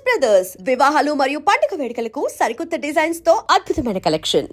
Brothers వివాహాలు మరియు పండుగ వేడుకలకు సరికొత్త డిజైన్స్ తో అద్భుతమైన కలెక్షన్.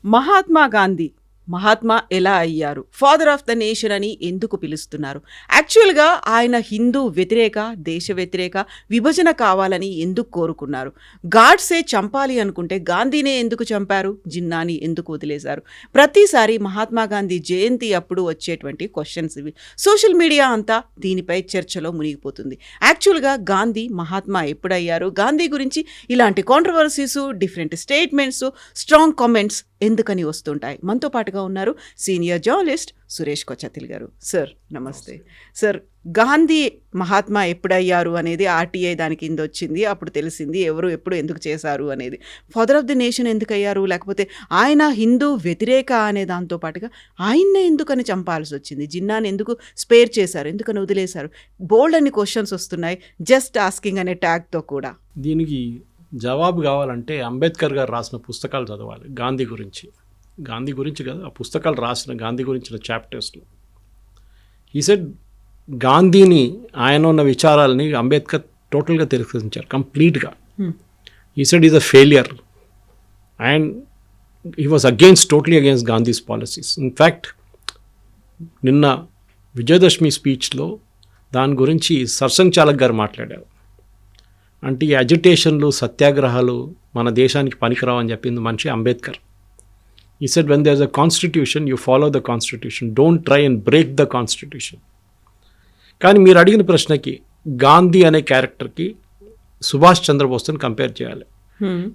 మహాత్మా గాంధీ మహాత్మా ఎలా అయ్యారు, ఫాదర్ ఆఫ్ ద నేషన్ అని ఎందుకు పిలుస్తున్నారు? యాక్చువల్గా ఆయన హిందూ వ్యతిరేక, దేశ వ్యతిరేక, విభజన కావాలని ఎందుకు కోరుకున్నారు? గాడ్సే చంపాలి అనుకుంటే గాంధీనే ఎందుకు చంపారు? జిన్నాని ఎందుకు వదిలేశారు? ప్రతిసారి మహాత్మా గాంధీ జయంతి అప్పుడు వచ్చేటువంటి క్వశ్చన్స్ ఇవి. సోషల్ మీడియా అంతా దీనిపై చర్చలో మునిగిపోతుంది. యాక్చువల్గా గాంధీ మహాత్మా ఎప్పుడయ్యారు, గాంధీ గురించి ఇలాంటి controversies, different statements, strong comments ఎందుకని వస్తుంటాయి? మనతో పాటుగా ఉన్నారు సీనియర్ జర్నలిస్ట్ సురేష్ కొచ్చతిల్ గారు. సార్ నమస్తే. సార్, గాంధీ మహాత్మా ఎప్పుడయ్యారు అనేది ఆర్టీఐ దాని కింద వచ్చింది, అప్పుడు తెలిసింది ఎవరు ఎప్పుడు ఎందుకు చేశారు అనేది. ఫాదర్ ఆఫ్ ది నేషన్ ఎందుకు అయ్యారు, లేకపోతే ఆయన హిందూ వ్యతిరేక అనే దాంతో పాటుగా ఆయన్నే ఎందుకని చంపాల్సి వచ్చింది, జిన్నాని ఎందుకు స్పేర్ చేశారు, ఎందుకని వదిలేశారు? బోల్డ్ అన్ని క్వశ్చన్స్ వస్తున్నాయి, జస్ట్ ఆస్కింగ్ అనే ట్యాగ్తో కూడా. దీనికి జవాబు కావాలంటే అంబేద్కర్ గారు రాసిన పుస్తకాలు చదవాలి గాంధీ గురించి కదా, ఆ పుస్తకాలు రాసిన గాంధీ గురించిన చాప్టర్స్లో ఈ సెడ్ గాంధీని, ఆయన ఉన్న విచారాలని అంబేద్కర్ టోటల్గా తిరస్కరించారు కంప్లీట్గా. ఈ said is a failure and he was totally against Gandhi's policies. In fact నిన్న విజయదశమి స్పీచ్లో దాని గురించి సర్సంఘ్ చాలక్ గారు మాట్లాడారు. అంటే ఈ అజిటేషన్లు, సత్యాగ్రహాలు మన దేశానికి పనికిరావు అని చెప్పింది మనిషి Ambedkar. He said when there is a constitution you follow the constitution, don't try and break the constitution. కానీ మీరు అడిగిన ప్రశ్నకి గాంధీ అనే క్యారెక్టర్కి సుభాష్ చంద్రబోస్ని కంపేర్ చేయాలి.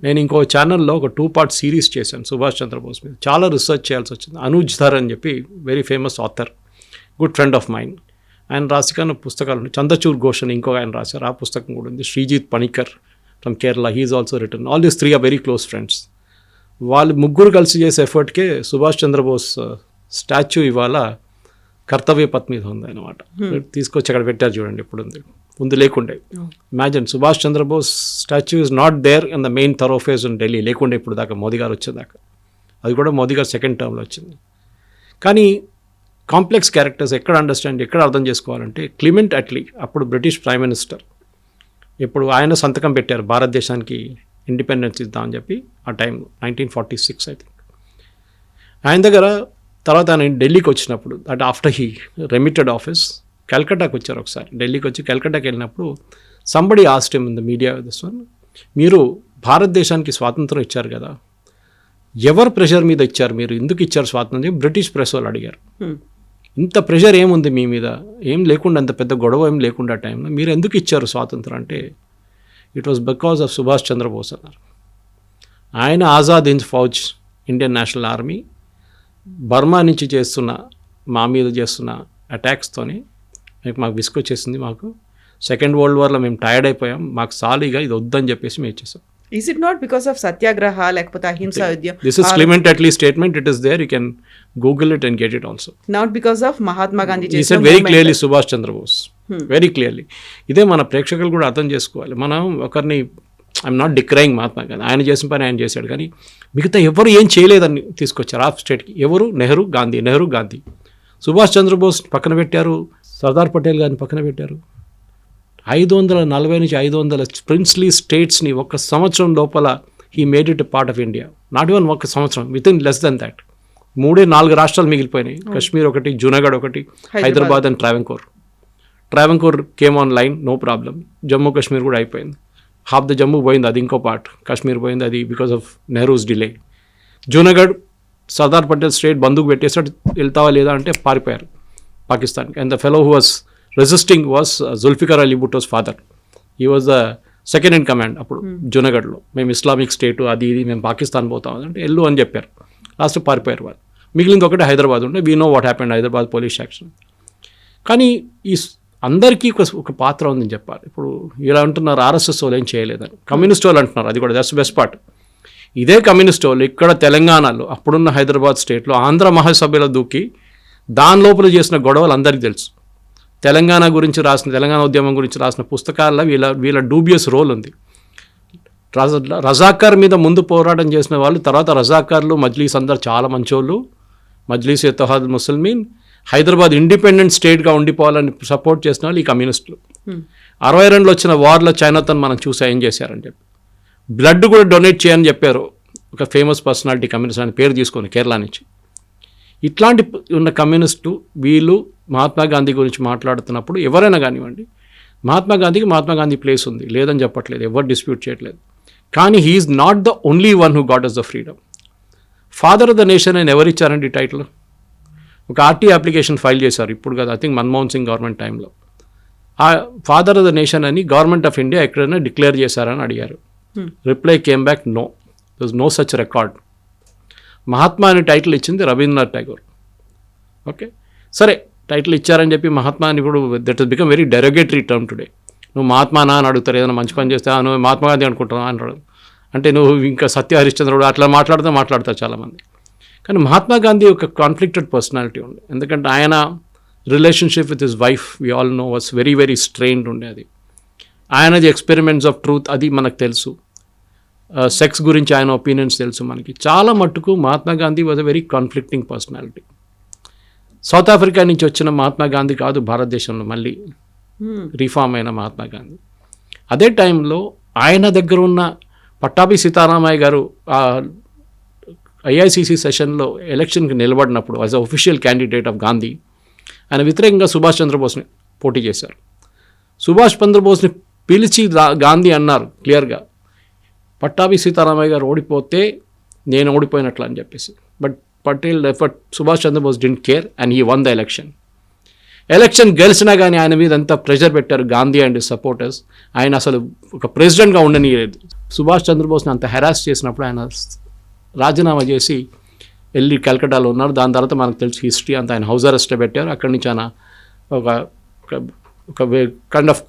నేను ఇంకో ఛానల్లో ఒక 2-part సిరీస్ చేశాను సుభాష్ చంద్రబోస్ మీద. చాలా రీసెర్చ్ చేయాల్సి వచ్చింది. అనుజ్ ధర్ అని చెప్పి very famous author, good friend of mine, ఆయన రాసిన పుస్తకాలు ఉన్నాయి. చంద్రచూర్ ఘోష్ అని ఇంకొక ఆయన రాశారు, ఆ పుస్తకం కూడా ఉంది. Sreejith Panicker from Kerala, he's also written. All these 3 are very close friends. వాళ్ళు ముగ్గురు కలిసి చేసే ఎఫర్ట్కే సుభాష్ చంద్రబోస్ స్టాచ్యూ ఇవాళ కర్తవ్య పథ్ మీద ఉంది అనమాట. తీసుకొచ్చి అక్కడ పెట్టారు చూడండి, ఇప్పుడు ఉంది, ముందు లేకుండే. Imagine, Subhash Chandra Bose statue is not there in the main thoroughfare in Delhi, లేకుండే ఇప్పుడు దాకా మోదీ గారు వచ్చేదాకా. అది కూడా మోదీ గారు 2nd టర్మ్లో వచ్చింది. కానీ కాంప్లెక్స్ క్యారెక్టర్స్ ఎక్కడ అర్థం చేసుకోవాలంటే క్లిమెంట్ అట్లీ, అప్పుడు బ్రిటిష్ ప్రైమ్ మినిస్టర్, ఇప్పుడు ఆయన సంతకం పెట్టారు భారతదేశానికి ఇండిపెండెన్స్ ఇద్దామని చెప్పి ఆ టైంలో 1946 ఐ థింక్. ఆయన దగ్గర తర్వాత ఆయన ఢిల్లీకి వచ్చినప్పుడు, అంటే ఆఫ్టర్ హీ రెమిటెడ్ ఆఫీస్, కల్కట్టాకి వచ్చారు ఒకసారి. ఢిల్లీకి వచ్చి కల్కట్టాకి వెళ్ళినప్పుడు somebody asked him in the media this one, మీరు భారతదేశానికి స్వాతంత్రం ఇచ్చారు కదా, ఎవరు ప్రెషర్ మీద ఇచ్చారు, మీరు ఎందుకు ఇచ్చారు స్వాతంత్రం? బ్రిటిష్ ప్రెస్ వాళ్ళు అడిగారు. ఇంత ప్రెషర్ ఏముంది మీ మీద, ఏం లేకుండా, అంత పెద్ద గొడవ ఏం లేకుండా టైంలో మీరు ఎందుకు ఇచ్చారు స్వాతంత్రం అంటే, it was because of Subhash Chandrabose అన్నారు. ఆయన Azad Hind Fauj, Indian National Army, Burma నుంచి మా మీద చేస్తున్న అటాక్స్తోని మాకు విసుకొచ్చేసింది. మాకు 2nd వరల్డ్ వార్లో మేము టైర్డ్ అయిపోయాం, మాకు సాలీగా ఇది వద్దని చెప్పేసి మేము ఇచ్చేసాం. Is it not because of సత్యాగ్రహ లేకపోతే అహింసా యుద్ధం? This is Clement Attlee's statement. It is there. You can Google it and get it also. Not because of Mahatma Gandhi. He said very clearly Subhash Chandra Bose. Very clearly. ఇదే మన ప్రేక్షకులు కూడా అర్థం చేసుకోవాలి. మనం ఒకరిని, ఐఎమ్ నాట్ డిక్రైయింగ్ మహాత్మా గాంధీ, ఆయన చేసిన పని ఆయన చేశాడు, కానీ మిగతా ఎవరు ఏం చేయలేదని తీసుకొచ్చారు ఆఫ్ స్టేట్కి. ఎవరు? నెహ్రూ గాంధీ. సుభాష్ చంద్రబోస్ పక్కన పెట్టారు, సర్దార్ పటేల్ గారిని పక్కన పెట్టారు. 540 నుంచి 500 ప్రిన్స్లీ స్టేట్స్ని 1 సంవత్సరం లోపల he made it part of India. Not even 1 సంవత్సరం, within less than that 3-4 రాష్ట్రాలు మిగిలిపోయినాయి. కశ్మీర్ ఒకటి, జూనాగఢ్ ఒకటి, Hyderabad and Travancore came on line, no problem. Jammu Kashmir కూడా అయిపోయింది. హాఫ్ ద జమ్మూ పోయింది, అది ఇంకో పార్ట్. కాశ్మీర్ పోయింది, అది because of Nehru's delay. Junagadh Sardar Patel state బందూకు పెట్టేసాడు, వెళ్తావా లేదా అంటే పారిపోయారు పాకిస్తాన్కి. And the fellow who was resisting was Zulfikar Ali Bhutto's father. He was the 2nd in command అప్పుడు జూనాగఢ్లో. మేము ఇస్లామిక్ స్టేటు అది ఇది, మేము పాకిస్తాన్ పోతాం అంటే వెళ్ళు అని చెప్పారు. లాస్ట్ పారిపోయారు వాళ్ళు. మిగిలింది ఒకటి హైదరాబాద్ ఉంటే, we know what happened Hyderabad police action. కానీ ఈ అందరికీ ఒక పాత్ర ఉందని చెప్పాలి. ఇప్పుడు ఇలా అంటున్నారు ఆర్ఎస్ఎస్ వాళ్ళు ఏం చేయలేదని, కమ్యూనిస్ట్ వాళ్ళు అంటున్నారు, అది కూడా దట్స్ బెస్ట్ పార్ట్. ఇదే కమ్యూనిస్ట్ వాళ్ళు ఇక్కడ తెలంగాణలో, అప్పుడున్న హైదరాబాద్ స్టేట్లో ఆంధ్ర మహాసభలో దూకి దాని లోపల చేసిన గొడవలు అందరికీ తెలుసు. తెలంగాణ ఉద్యమం గురించి రాసిన పుస్తకాల్లో వీళ్ళ డూబియస్ రోల్ ఉంది. రజాకార్ మీద ముందు పోరాటం చేసిన వాళ్ళు, తర్వాత రజాకార్లు, మజ్లీస్ అందరు చాలా మంచోళ్ళు. మజ్లీస్ ఇత్తహాద్ ముస్లిమీన్ హైదరాబాద్ ఇండిపెండెంట్ స్టేట్గా ఉండిపోవాలని సపోర్ట్ చేసిన వాళ్ళు ఈ కమ్యూనిస్టులు. 62లో వచ్చిన వార్లో చైనాతో మనం చూసా ఏం చేశారని చెప్పి. బ్లడ్ కూడా డొనేట్ చేయని చెప్పారు ఒక ఫేమస్ పర్సనాలిటీ కమ్యూనిస్ట్ అని పేరు తీసుకొని కేరళ నుంచి. ఇట్లాంటి ఉన్న కమ్యూనిస్టు వీళ్ళు మహాత్మా గాంధీ గురించి మాట్లాడుతున్నప్పుడు ఎవరైనా కానివ్వండి, మహాత్మా గాంధీ ప్లేస్ ఉంది, లేదని చెప్పట్లేదు, ఎవరు డిస్ప్యూట్ చేయట్లేదు. కానీ he's not the only one who got us the freedom. Father of the nation అని ఎవరు ఇచ్చారండి టైటిల్? ఒక ఆర్టీ అప్లికేషన్ ఫైల్ చేశారు ఇప్పుడు కదా, I think Manmohan Singh government టైంలో. ఆ ఫాదర్ ఆఫ్ ద నేషన్ అని గవర్నమెంట్ ఆఫ్ ఇండియా ఎక్కడైనా డిక్లేర్ చేశారని అడిగారు. Reply came back no, there is no such record. Mahatma అనే టైటిల్ ఇచ్చింది రవీంద్రనాథ్ ఠాగూర్. ఓకే, సరే టైటిల్ ఇచ్చారని చెప్పి మహాత్మా అని ఇప్పుడు that is become very derogatory term today. నువ్వు మహాత్మానా అని అడుగుతారు, ఏదైనా మంచి పని చేస్తే నువ్వు మహాత్మా గాంధీ అనుకుంటున్నావు అంటాడు. అంటే నువ్వు ఇంకా సత్య హరిశ్చంద్రుడు అట్లా మాట్లాడతారు చాలామంది. కానీ మహాత్మా గాంధీ ఒక కాన్ఫ్లిక్టెడ్ పర్సనాలిటీ ఉంది. ఎందుకంటే ఆయన relationship with his wife we all know was very very strained ఉండే. అది ఆయనది ఎక్స్పెరిమెంట్స్ ఆఫ్ ట్రూత్ అది మనకు తెలుసు. సెక్స్ గురించి ఆయన ఒపీనియన్స్ తెలుసు మనకి. చాలా మట్టుకు Mahatma Gandhi was a very conflicting personality. South Africa నుంచి వచ్చిన మహాత్మా గాంధీ కాదు భారతదేశంలో మళ్ళీ రీఫార్మ్ అయిన మహాత్మా గాంధీ. అదే టైంలో ఆయన దగ్గర ఉన్న పట్టాభి సీతారామయ్య గారు ఐఐసిసి సెషన్లో ఎలక్షన్కి నిలబడినప్పుడు as a official candidate of Gandhi ఆయన వ్యతిరేకంగా సుభాష్ చంద్రబోస్ని పోటీ చేశారు. సుభాష్ చంద్రబోస్ని పిలిచి గాంధీ అన్నారు క్లియర్గా, పట్టాభి సీతారామయ్య గారు ఓడిపోతే నేను ఓడిపోయినట్లు అని చెప్పేసి. But Subhash Chandrabose didn't care and he won the election గెలిచినా కానీ ఆయన మీద అంతా ప్రెషర్ పెట్టారు గాంధీ అండ్ సపోర్టర్స్. ఆయన అసలు ఒక ప్రెసిడెంట్గా ఉండనియలేదు. సుభాష్ చంద్రబోస్ని అంత హెరాస్ చేసినప్పుడు ఆయన రాజీనామా చేసి వెళ్ళి కలకట్టాలో ఉన్నారు. దాని తర్వాత మనకు తెలుసు హిస్టరీ అంతా. ఆయన హౌస్ అరెస్ట్ పెట్టారు. అక్కడి నుంచి ఆయన ఒక కైండ్ ఆఫ్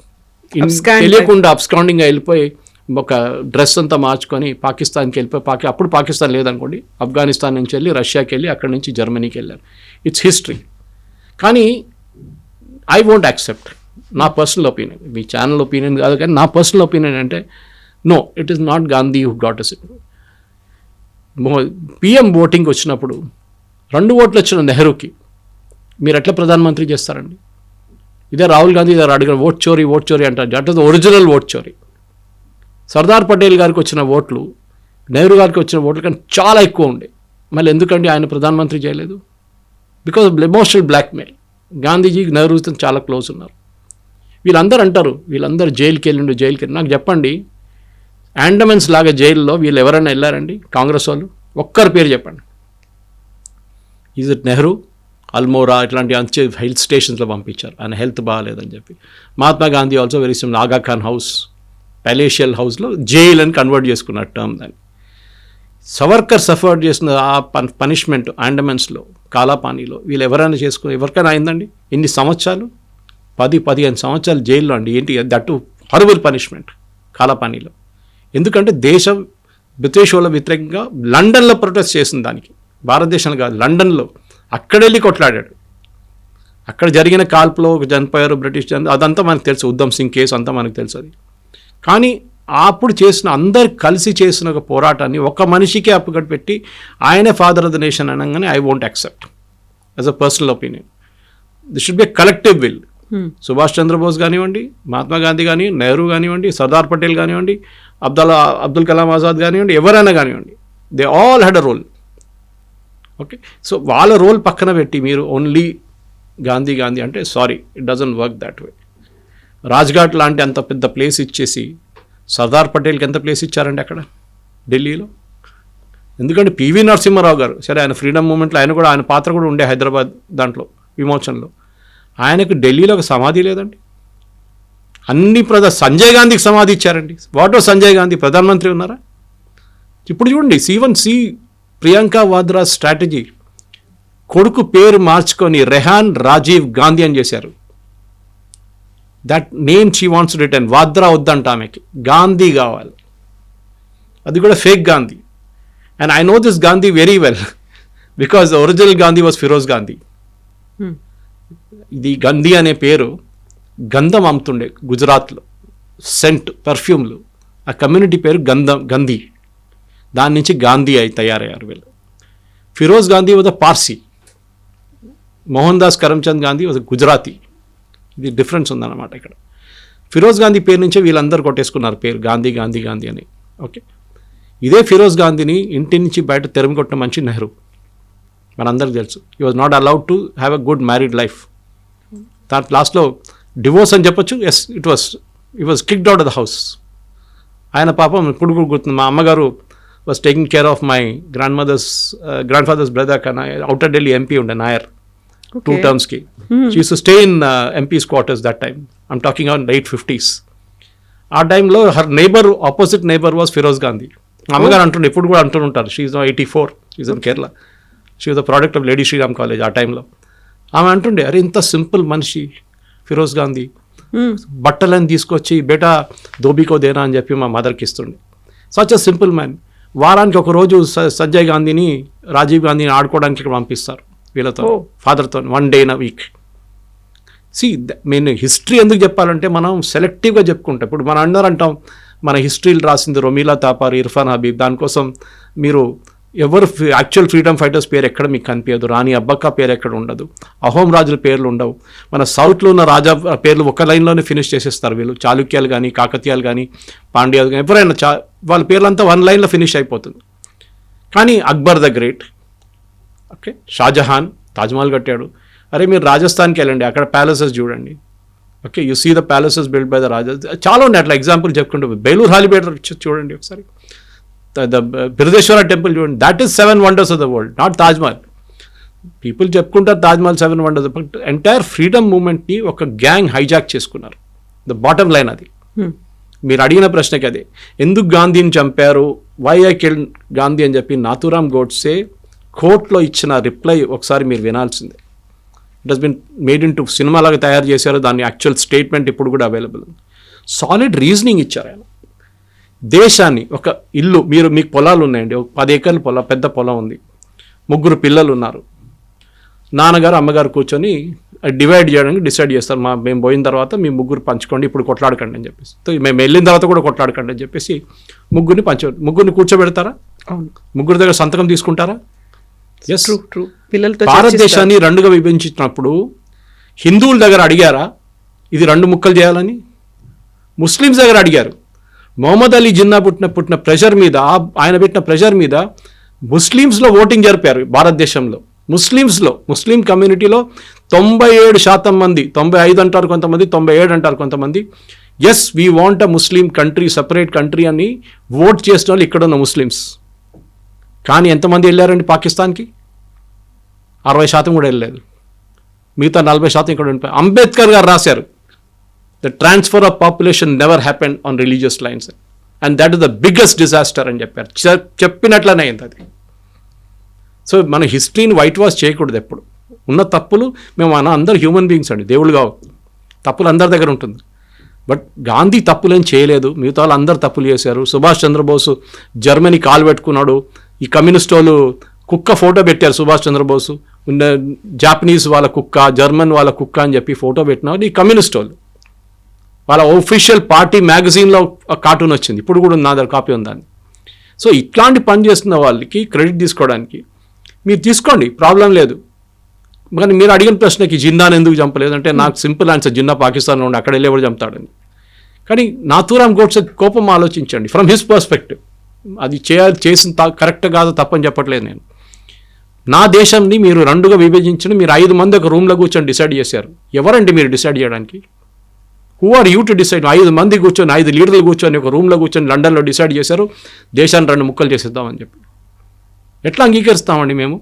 తెలియకుండా అబ్స్కాండింగ్గా వెళ్ళిపోయి ఒక డ్రెస్ అంతా మార్చుకొని పాకిస్తాన్కి వెళ్ళిపోయి అప్పుడు పాకిస్తాన్ లేదనుకోండి, ఆఫ్ఘనిస్తాన్ నుంచి వెళ్ళి రష్యాకి వెళ్ళి అక్కడి నుంచి జర్మనీకి వెళ్ళారు. It's history. కానీ ఐ వోంట్ యాక్సెప్ట్, నా పర్సనల్ ఒపీనియన్, మీ ఛానల్ ఒపీనియన్ కాదు కానీ నా పర్సనల్ ఒపీనియన్ అంటే no, it is not Gandhi who got us. PM voting వచ్చినప్పుడు 2 ఓట్లు వచ్చిన నెహ్రూకి మీరు ఎట్లా ప్రధానమంత్రి చేస్తారండి? ఇదే రాహుల్ గాంధీ గారు అడిగిన ఓట్ చోరీ అంటారు. That is the original vote చోరీ. సర్దార్ పటేల్ గారికి వచ్చిన ఓట్లు నెహ్రూ గారికి వచ్చిన ఓట్లు కానీ చాలా ఎక్కువ ఉండే. మళ్ళీ ఎందుకండి ఆయన ప్రధానమంత్రి చేయలేదు? Because of emotional blackmail. Gandhiji నెహ్రూతో చాలా క్లోజ్ ఉన్నారు. వీళ్ళందరూ అంటారు వీళ్ళందరూ జైలుకి వెళ్ళి. నాకు చెప్పండి, అండమన్స్ లాగా జైల్లో వీళ్ళు ఎవరైనా వెళ్ళారండి కాంగ్రెస్ వాళ్ళు? ఒక్కరి పేరు చెప్పండి. ఈజ్ ఇట్ నెహ్రూ, అల్మోరా ఇట్లాంటి అంచే హిల్ స్టేషన్స్లో పంపించారు ఆయన హెల్త్ బాగాలేదని చెప్పి. Mahatma Gandhi also very similar. ఆగా ఖాన్ హౌస్, ప్యాలేషియల్ హౌస్లో జైల్ అని కన్వర్ట్ చేసుకున్నారు టర్మ్ దాన్ని. సవర్కర్ సఫర్ చేసిన ఆ పనిష్మెంట్ అండమన్స్లో కాలాపానీలో వీళ్ళు ఎవరైనా ఎవరికైనా అయిందండి? ఎన్ని సంవత్సరాలు? 10-15 సంవత్సరాలు జైల్లో అండి. ఏంటి దట్టు హారబుల్ పనిష్మెంట్ కాలాపానీలో. ఎందుకంటే దేశం బ్రిటిష్ వాళ్ళ వ్యతిరేకంగా లండన్లో ప్రొటెస్ట్ చేసిన దానికి, భారతదేశంలో కాదు లండన్లో, అక్కడెళ్ళి కొట్లాడాడు. అక్కడ జరిగిన కాల్పులో చనిపోయారు బ్రిటిష్ అదంతా మనకు తెలుసు. ఉద్దమ్ సింగ్ కేసు అంతా మనకు తెలుసు. అది కానీ అప్పుడు చేసిన అందరు కలిసి చేసిన ఒక పోరాటాన్ని ఒక మనిషికే అప్పుకట్టు పెట్టి ఆయనే ఫాదర్ ఆఫ్ ద నేషన్ అనగానే I won't accept as a personal opinion. This should be a collective will. Subhash Chandrabose కానివ్వండి, మహాత్మా గాంధీ కానివ్వండి, నెహ్రూ కానివ్వండి, సర్దార్ పటేల్ కానివ్వండి, అబ్దుల్ కలాం ఆజాద్ కానివ్వండి, ఎవరైనా కానివ్వండి, they all had a role. Okay, so వాళ్ళ రోల్ పక్కన పెట్టి మీరు ఓన్లీ గాంధీ అంటే sorry, it doesn't work that way. Rajghat లాంటి అంత పెద్ద ప్లేస్ ఇచ్చేసి సర్దార్ పటేల్కి ఎంత ప్లేస్ ఇచ్చారండి అక్కడ ఢిల్లీలో? ఎందుకంటే పివి నరసింహారావు గారు, సరే ఆయన ఫ్రీడమ్ మూమెంట్లో ఆయన పాత్ర కూడా ఉండే హైదరాబాద్ దాంట్లో విమోచనలో. ఆయనకు ఢిల్లీలో ఒక సమాధి లేదండి. అన్ని సంజయ్ గాంధీకి సమాధి ఇచ్చారండి. What was Sanjay Gandhi? ప్రధానమంత్రి ఉన్నారా? ఇప్పుడు చూడండి, సి ప్రియాంక వాద్రా స్ట్రాటజీ, కొడుకు పేరు మార్చుకొని రెహాన్ రాజీవ్ గాంధీ అని చేశారు. That name she wants return. Vadra వద్దంట ఆమెకి, గాంధీ కావాలి. అది కూడా fake Gandhi. And I know this Gandhi very well because original Gandhi was Feroze Gandhi. ఇది గంధీ అనే పేరు గంధం అమ్ముతుండే గుజరాత్లో, సెంట్ పర్ఫ్యూమ్లు. ఆ కమ్యూనిటీ పేరు గంధీ. దాని నుంచి గాంధీ తయారయ్యారు వీళ్ళు. Feroze Gandhi was a Parsi, Mohandas Karamchand Gandhi was a Gujarati. ఇది డిఫరెన్స్ ఉందన్నమాట ఇక్కడ. ఫిరోజ్ గాంధీ పేరు నుంచే వీళ్ళందరూ కొట్టేసుకున్నారు పేరు, గాంధీ గాంధీ గాంధీ అని. ఓకే, ఇదే ఫిరోజ్ గాంధీని ఇంటి నుంచి బయట తెరమి కొట్టిన మనిషి నెహ్రూ, మనందరికీ తెలుసు. He was not allowed to have a good married life. దాని లాస్ట్లో డివోర్స్ అని చెప్పొచ్చు. Yes, it was kicked out of the house. ఆయన పాపం ఇప్పుడు కూడా గుర్తుంది, మా అమ్మగారు was taking care of my grandfather's brother కన్నా అవుటర్ ఢిల్లీ ఎంపీ ఉండే నాయర్ 2 termsకి. She use to stay in MPs quarters that time. I'm talking on late 50s. ఆ టైంలో her neighbour, opposite neighbour was Feroze Gandhi. మా అమ్మగారు అంటుండే, ఇప్పుడు కూడా అంటుంటారు, she is 84, is in Kerala. She was the product of Lady Shriram College ఆ టైంలో. ఆమె అంటుండే, అరే ఇంత సింపుల్ మనిషి ఫిరోజ్ గాంధీ, బట్టలని తీసుకొచ్చి బేటా దోబీకో దేనా అని చెప్పి మా మదర్కి ఇస్తుండే. Such a simple man. వారానికి ఒక రోజు సంజయ్ గాంధీని, రాజీవ్ గాంధీని ఆడుకోవడానికి ఇక్కడ పంపిస్తారు వీళ్ళతో, ఫాదర్తో, 1 day in a week. నేను హిస్టరీ ఎందుకు చెప్పాలంటే మనం సెలెక్టివ్గా చెప్పుకుంటాం. ఇప్పుడు మనం అందరూ అంటాం మన హిస్టరీలు రాసింది రొమీలా తాపార్, ఇర్ఫాన్ హబీబ్, దానికోసం మీరు ఎవరు యాక్చువల్ ఫ్రీడమ్ ఫైటర్స్ పేరు ఎక్కడ మీకు కనిపించదు, రాణి అబ్బక్క పేరు ఎక్కడ ఉండదు, అహోం రాజుల పేర్లు ఉండవు. మన సౌత్లో ఉన్న రాజా పేర్లు ఒక లైన్లోనే ఫినిష్ చేసేస్తారు వీళ్ళు. చాళుక్యాలు కానీ, కాకతీయాలు కానీ, పాండ్యాలు కానీ, ఎవరైనా వాళ్ళ పేర్లంతా 1 lineలో ఫినిష్ అయిపోతుంది. కానీ Akbar the great, okay, Shahjahan Taj Mahal కట్టాడు. అరే మీరు రాజస్థాన్కి వెళ్ళండి, అక్కడ ప్యాలెసెస్ చూడండి. Okay, you see the palaces build by the raja. చాలా ఉన్నాయి అట్లా ఎగ్జాంపుల్ చెప్పుకుంటూ. బేలూర్ హాలిబేట్ చూడండి ఒకసారి, ద బిరుదేశ్వర టెంపుల్ చూడండి. That is 7 wonders of the world, not Taj Mahal. People చెప్పుకుంటారు Taj Mahal 7 wonders, but entire freedom మూమెంట్ని ఒక గ్యాంగ్ హైజాక్ చేసుకున్నారు. ద బాటమ్ లైన్ అది. మీరు అడిగిన ప్రశ్నకి అదే, ఎందుకు గాంధీని చంపారు, వై ఐ కిల్డ్ గాంధీ అని చెప్పి నాథూరామ్ గోడ్సే కోర్టులో ఇచ్చిన రిప్లై ఒకసారి మీరు వినాల్సిందే. It has been made into cinema లాగా తయారు చేశారు, దాని యాక్చువల్ స్టేట్మెంట్ ఇప్పుడు కూడా అవైలబుల్. సాలిడ్ రీజనింగ్ ఇచ్చారు ఆయన. దేశాన్ని, ఒక ఇల్లు, మీకు పొలాలు ఉన్నాయండి, ఒక 10 acres పొలం, పెద్ద పొలం ఉంది, 3 పిల్లలు ఉన్నారు. నాన్నగారు అమ్మగారు కూర్చొని డివైడ్ చేయడానికి డిసైడ్ చేస్తారు. మేము పోయిన తర్వాత మీ 3 పంచుకోండి, ఇప్పుడు కొట్లాడకండి అని చెప్పేసి. మేము వెళ్ళిన తర్వాత కూడా కొట్లాడకండి అని చెప్పేసి 3 కూర్చోబెడతారా? అవును. 3 దగ్గర సంతకం తీసుకుంటారా? Yes, true. పిల్లలతో భారతదేశాన్ని 2గా విభజించినప్పుడు హిందువుల దగ్గర అడిగారా ఇది 2 ముక్కలు చేయాలని? ముస్లిమ్స్ దగ్గర అడిగారు. మొహమ్మద్ అలీ జిన్నా పుట్టిన ప్రెషర్ మీద, ఆయన పెట్టిన ప్రెషర్ మీద ముస్లిమ్స్లో ఓటింగ్ జరిపారు భారతదేశంలో. ముస్లిం కమ్యూనిటీలో 97% మంది, 95 అంటారు కొంతమంది, 97 అంటారు కొంతమంది, yes we want a Muslim country, separate country అని ఓట్ చేసిన వాళ్ళు ఇక్కడ ఉన్న ముస్లిమ్స్. కానీ ఎంతమంది వెళ్ళారండి పాకిస్తాన్కి? 60% కూడా వెళ్ళలేదు. మిగతా 40% ఇక్కడ ఉండిపోయి. అంబేద్కర్ గారు రాశారు, the transfer of population never happen on religious lines and that is the biggest disaster అని చెప్పారు. చెప్పినట్లనే అయింది అది. సో మన హిస్టరీని వైట్ వాష్ చేయకూడదు ఎప్పుడు. ఉన్న తప్పులు, మేము అందరు హ్యూమన్ బీయింగ్స్ అండి, దేవుళ్ళు కావు. తప్పులు అందరి దగ్గర ఉంటుంది. బట్ గాంధీ తప్పులేం చేయలేదు, మిగతా వాళ్ళు అందరు తప్పులు చేశారు. సుభాష్ చంద్రబోసు జర్మనీ కాలు పెట్టుకున్నాడు. ఈ కమ్యూనిస్ట్ వాళ్ళు కుక్క ఫోటో పెట్టారు, సుభాష్ చంద్రబోసు, జాపనీస్ వాళ్ళ కుక్క, జర్మన్ వాళ్ళ కుక్క అని చెప్పి ఫోటో పెట్టినారు ఈ కమ్యూనిస్ట్ వాళ్ళు. వాళ్ళ ఒఫీషియల్ పార్టీ మ్యాగజైన్లో కార్టూన్ వచ్చింది, ఇప్పుడు కూడా నా దగ్గర కాపీ ఉందని. సో ఇట్లాంటి పని చేస్తున్న వాళ్ళకి క్రెడిట్ తీసుకోవడానికి మీరు తీసుకోండి, ప్రాబ్లం లేదు. కానీ మీరు అడిగిన ప్రశ్నకి జిన్నాను ఎందుకు చంపలేదు అంటే నాకు సింపుల్ ఆన్సర్, జిన్నా పాకిస్తాన్లో ఉండి అక్కడ వెళ్ళి ఎవరు చంపుతాడని. కానీ నాథూరామ్ గోడ్సే కోపం ఆలోచించండి ఫ్రమ్ హిస్ పర్స్పెక్టివ్. అది చేసిన కరెక్ట్ కాదు, తప్పని చెప్పట్లేదు నేను. నా దేశంని మీరు 2గా విభజించిన, మీరు 5 మంది ఒక రూమ్లో కూర్చొని డిసైడ్ చేశారు. ఎవరండి మీరు డిసైడ్ చేయడానికి? Who are you to decide? 5 మంది కూర్చొని, 5 లీడర్లు కూర్చొని ఒక రూమ్లో కూర్చొని లండన్లో డిసైడ్ చేశారు దేశాన్ని 2 ముక్కలు చేసేద్దామని చెప్పి. ఎట్లా అంగీకరిస్తామండి మేము?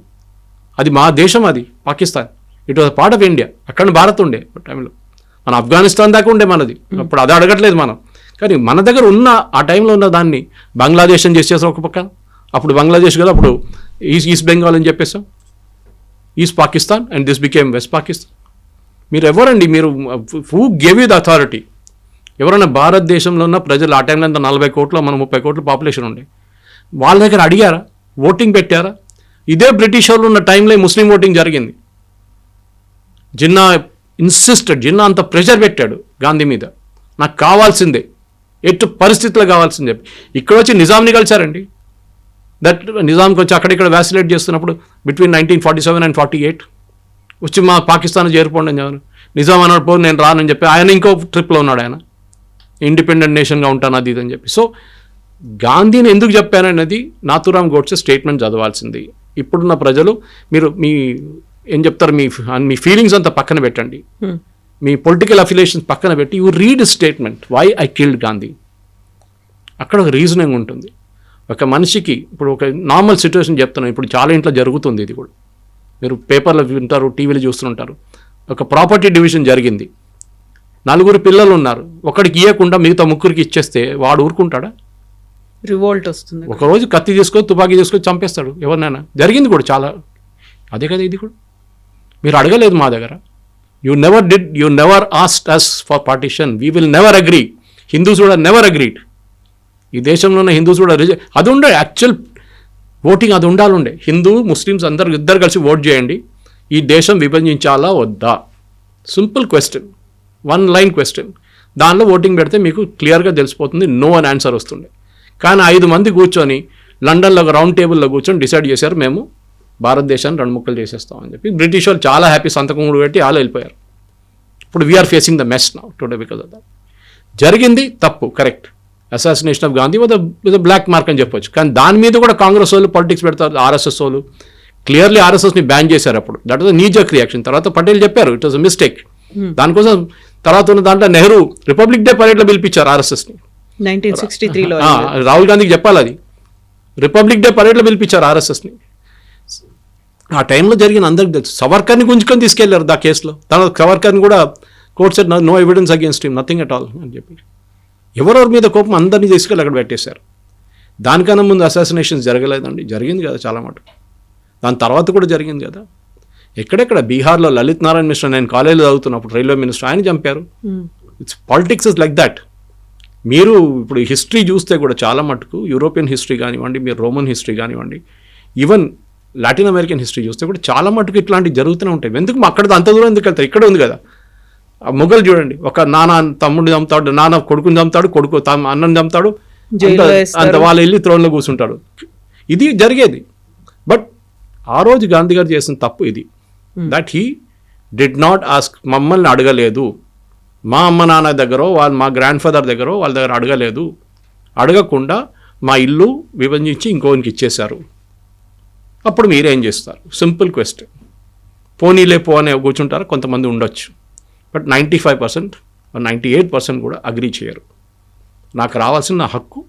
అది మా దేశం, అది Pakistan. It was part of India. అక్కడ భారత్ ఉండే టైంలో, మన ఆఫ్ఘనిస్తాన్ దాకా ఉండే మనది. అప్పుడు అది అడగట్లేదు మనం. కానీ మన దగ్గర ఉన్న ఆ టైంలో ఉన్న దాన్ని బంగ్లాదేశ్ అని చేసేసాం ఒక పక్క. అప్పుడు బంగ్లాదేశ్ కదా, అప్పుడు ఈస్ట్ బెంగాల్ అని చెప్పేసాం, east Pakistan, and this became west Pakistan. మీరు ఎవరండి? మీరు who gave you the authority? ఎవరైనా భారతదేశంలో ఉన్న ప్రజలు, ఆ టైంలో అంతా 40 కోట్ల, మన 30 కోట్ల పాపులేషన్ ఉండే, వాళ్ళ దగ్గర అడిగారా? ఓటింగ్ పెట్టారా? ఇదే బ్రిటిష్ వాళ్ళు ఉన్న టైంలో ముస్లిం ఓటింగ్ జరిగింది. జిన్నా జిన్నా అంత ప్రెషర్ పెట్టాడు గాంధీ మీద, నాకు కావాల్సిందే, ఎటు పరిస్థితుల్లో కావాల్సింది చెప్పి. ఇక్కడ వచ్చి నిజాంని కలిశారండి. దట్ నిజాంకి వచ్చి అక్కడిక్కడ వ్యాసిలేట్ చేస్తున్నప్పుడు బిట్వీన్ 1947 and 48 వచ్చి మా పాకిస్తాన్ చేరిపోండి అని చెప్పారు. నిజాం అన్నాడు, పో నేను రానని చెప్పి ఆయన ఇంకో ట్రిప్లో ఉన్నాడు. ఆయన ఇండిపెండెంట్ నేషన్గా ఉంటాను అది ఇది అని చెప్పి. సో గాంధీని ఎందుకు చెప్పానన్నది నాథూరామ్ గోడ్సే స్టేట్మెంట్ చదవాల్సింది. ఇప్పుడున్న ప్రజలు మీరు ఏం చెప్తారు, మీ ఫీలింగ్స్ అంతా పక్కన పెట్టండి, మీ పొలిటికల్ అఫిలియేషన్స్ పక్కన పెట్టి you read statement why I killed Gandhi. అక్కడ ఒక రీజనింగ్ ఉంటుంది. ఒక మనిషికి ఇప్పుడు ఒక నార్మల్ సిచ్యువేషన్ చెప్తున్నాను, ఇప్పుడు చాలా ఇంట్లో జరుగుతుంది ఇది కూడా, మీరు పేపర్లో వింటారు, టీవీలో చూస్తుంటారు. ఒక ప్రాపర్టీ డివిజన్ జరిగింది, 4 పిల్లలు ఉన్నారు, ఒకడికి ఇవ్వకుండా మిగతా 3కి ఇచ్చేస్తే వాడు ఊరుకుంటాడా? రివోల్ట్ వస్తుంది. ఒకరోజు కత్తి తీసుకొని తుపాకీ తీసుకొని చంపేస్తాడు ఎవరినైనా. జరిగింది కూడా చాలా. అదే కదా ఇది కూడా. మీరు అడగలేదు మా దగ్గర. You never asked us for partition. We will never agree. Hindus కూడా నెవర్ అగ్రీడ్. ఈ దేశంలో ఉన్న హిందూస్ కూడా అది ఉండే యాక్చువల్ ఓటింగ్, అది ఉండాలండే. హిందూ ముస్లిమ్స్ ఇద్దరు కలిసి ఓట్ చేయండి, ఈ దేశం విభజించాలా వద్దా, సింపుల్ క్వశ్చన్, 1 లైన్ క్వశ్చన్. దానిలో ఓటింగ్ పెడితే మీకు క్లియర్గా తెలిసిపోతుంది, నో అని ఆన్సర్ వస్తుండే. కానీ 5 మంది కూర్చొని లండన్లో ఒక రౌండ్ టేబుల్లో కూర్చొని డిసైడ్ చేశారు, మేము భారతదేశాన్ని 2 ముక్కలు చేసేస్తామని చెప్పి. బ్రిటిష్ వాళ్ళు చాలా హ్యాపీ సంతకం కూడా పెట్టి వాళ్ళు వెళ్ళిపోయారు. ఇప్పుడు we're facing the mess now today because of that. జరిగింది తప్పు, correct. Assassination of Gandhi with black mark అని చెప్పొచ్చు. కానీ దాని మీద కూడా కాంగ్రెస్ వాళ్ళు పాలిటిక్స్ పెడతారు, ఆర్ఎస్ఎస్ వాళ్ళు క్లియర్లీ ఆర్ఎస్ఎస్ని బ్యాన్ చేశారు అప్పుడు. That was kneejerk reaction. తర్వాత పటేల్ చెప్పారు ఇట్ వాజ్ అ మిస్టేక్. దానికోసం తర్వాత ఉన్న దాంట్లో నెహ్రూ రిపబ్లిక్ డే పరేడ్లో పిలిపించారు ఆర్ఎస్ఎస్ని 1963లో. రాహుల్ గాంధీకి చెప్పాలి, అది రిపబ్లిక్ డే పరేడ్లో పిలిపించారు ఆర్ఎస్ఎస్ని. ఆ టైంలో జరిగిన అందరికి తెలుసు. సవర్కర్ని గుంజుకొని తీసుకెళ్లారు దా కేసులో. తర్వాత సవర్కర్ని కూడా court said no evidence against him, nothing at all అని చెప్పి. ఎవరెవరి మీద కోపం అందరినీ తీసుకెళ్ళి అక్కడ పెట్టేశారు. దానికన్నా ముందు అసాసినేషన్స్ జరగలేదండి, జరిగింది కదా చాలా మటుకు. దాని తర్వాత కూడా జరిగింది కదా. ఎక్కడెక్కడ బీహార్లో లలిత్ నారాయణ మిశ్రా, నేను కాలేజీలో చదువుతున్నప్పుడు రైల్వే మినిస్టర్, ఆయన చంపారు. It's politics is like that. మీరు ఇప్పుడు హిస్టరీ చూస్తే కూడా చాలా మటుకు యూరోపియన్ హిస్టరీ కానివ్వండి, మీరు రోమన్ హిస్టరీ కానివ్వండి, ఈవెన్ లాటిన్ అమెరికన్ హిస్టరీ చూస్తే కూడా చాలా మటుకు ఇట్లాంటివి జరుగుతూనే ఉంటాయి. ఎందుకు అక్కడ అంత దూరం ఎందుకు వెళ్తారు? ఇక్కడ ఉంది కదా. మొఘలు చూడండి, ఒక నాన్న తమ్ముడిని చంపుతాడు, నాన్న కొడుకుని చంపుతాడు, కొడుకు అన్నని చంపుతాడు, అంత వాళ్ళు వెళ్ళి త్రోన్లో కూర్చుంటాడు. ఇది జరిగేది. బట్ ఆ రోజు గాంధీ గారు చేసిన తప్పు ఇది, that he did not ask. మమ్మల్ని అడగలేదు, మా అమ్మ నాన్న దగ్గర, మా గ్రాండ్ ఫాదర్ దగ్గర, వాళ్ళ దగ్గర అడగలేదు. అడగకుండా మా ఇల్లు విభజించి ఇంకోనికి ఇచ్చేశారు. అప్పుడు మీరేం చేస్తారు? Simple question. పోనీలే పో అనే కూర్చుంటారు, కొంతమంది ఉండొచ్చు. బట్ 95% 98% కూడా అగ్రీ చేయరు. నాకు రావాల్సిన నా హక్కు,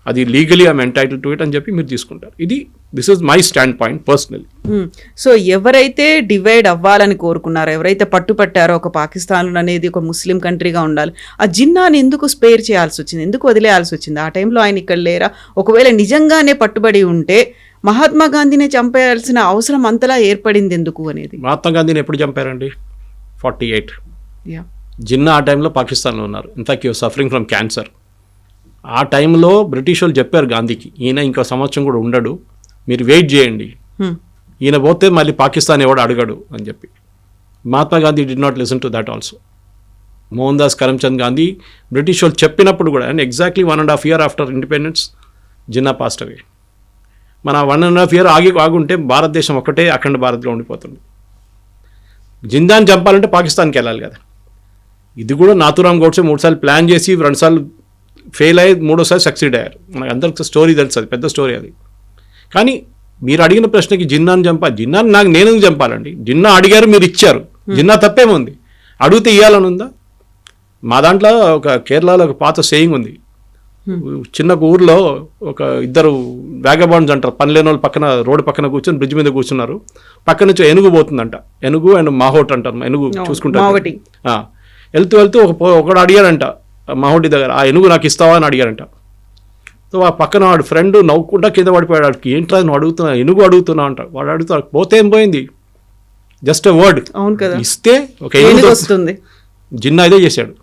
అది legally I'm entitled to it అని చెప్పి మీరు తీసుకుంటారు. This is my stand point personally. So ఎవరైతే డివైడ్ అవ్వాలని కోరుకున్నారో, ఎవరైతే పట్టుపట్టారో ఒక పాకిస్తాన్ అనేది ఒక ముస్లిం కంట్రీగా ఉండాలి, ఆ జిన్నాని ఎందుకు స్పేర్ చేయాల్సి వచ్చింది, ఎందుకు వదిలేయాల్సి వచ్చింది? ఆ టైంలో ఆయన ఇక్కడ లేరా? ఒకవేళ నిజంగానే పట్టుబడి ఉంటే మహాత్మా గాంధీని చంపేయాల్సిన అవసరం అంతలా ఏర్పడింది ఎందుకు అనేది. మహాత్మా గాంధీని ఎప్పుడు చంపారండి? 48. జిన్నా ఆ టైంలో పాకిస్తాన్లో ఉన్నారు. In fact you're suffering from cancer. ఆ టైంలో బ్రిటిష్ వాళ్ళు చెప్పారు గాంధీకి, ఈయన ఇంకో సంవత్సరం కూడా ఉండడు, మీరు వెయిట్ చేయండి, ఈయన పోతే మళ్ళీ పాకిస్తాన్ ఎవడు అడగడు అని చెప్పి. Mahatma Gandhi did not listen to that also. Mohandas Karamchand Gandhi British వాళ్ళు చెప్పినప్పుడు కూడా, and exactly 1.5 years after independence Jinnah passed away. మన 1.5 years ఆగుంటే భారతదేశం ఒకటే అఖండ భారత్లో ఉండిపోతుంది. జిన్నాని చంపాలంటే పాకిస్తాన్కి వెళ్ళాలి కదా. ఇది కూడా నాథూరామ్ గోడ్సే 3 సార్లు ప్లాన్ చేసి 2 సార్లు ఫెయిల్ అయ్యి 3వసారి సక్సీడ్ అయ్యారు. మనకు అందరికి స్టోరీ తెలుసు, అది పెద్ద స్టోరీ అది. కానీ మీరు అడిగిన ప్రశ్నకి జిన్నాని జిన్నాని నేను చంపాలండి? జిన్నా అడిగారు, మీరు ఇచ్చారు, జిన్నా తప్పేముంది? అడిగితే ఇవ్వాలని ఉందా? మా దాంట్లో ఒక కేరళలో ఒక పాత సేయింగ్ ఉంది. చిన్న ఊర్లో ఒక 2 వ్యాగబాండ్స్ అంటారు, పని లేని వాళ్ళు పక్కన రోడ్డు పక్కన కూర్చొని బ్రిడ్జ్ మీద కూర్చున్నారు. పక్క నుంచి ఏనుగు పోతుందంట, ఏనుగు అండ్ మాహోట్ అంటారు, ఏనుగు చూసుకుంటారు. వెళ్తూ ఒకడు అడిగాడంట మాహోటి దగ్గర, ఆ ఏనుగు నాకు ఇస్తావా అని అడిగారంట. సో ఆ పక్కన వాడు ఫ్రెండ్ నవ్వుకుంటా కింద పడిపోయాడు. వాడికి ఏంట్రా నువ్వు అడుగుతున్నా, ఏనుగు అడుగుతున్నా అంట. వాడు అడుగుతా, పోతే ఏం పోయింది, జస్ట్ ఎ వర్డ్ ఇస్తే ఒక ఏనుగు వస్తుంది. జిన్నా ఇదే చేశాడు.